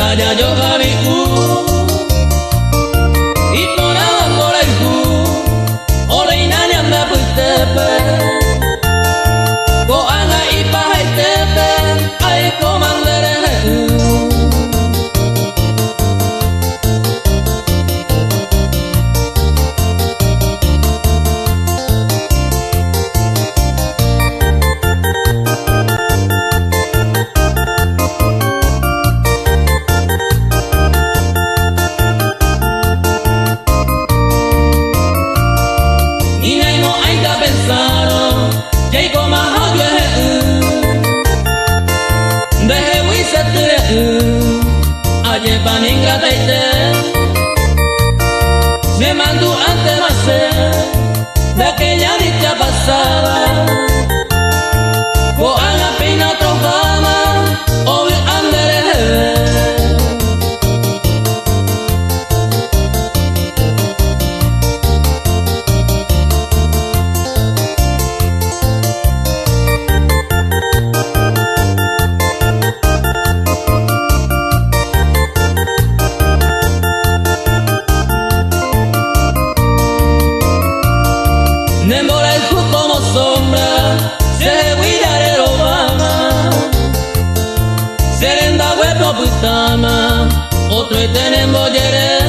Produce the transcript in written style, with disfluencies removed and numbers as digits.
Saya yo hariku Ipona amboleku Oleh nanya mbabu tepe Ko anga ipahai tepe Ai ko manderehu Ayer paninga taite me mandó ante nacer de aquella dicha pasada ko ana pina trojama o andere Nemboleku como sombra, se guiare Obama, serenda huevo putama, otro tenemos yere.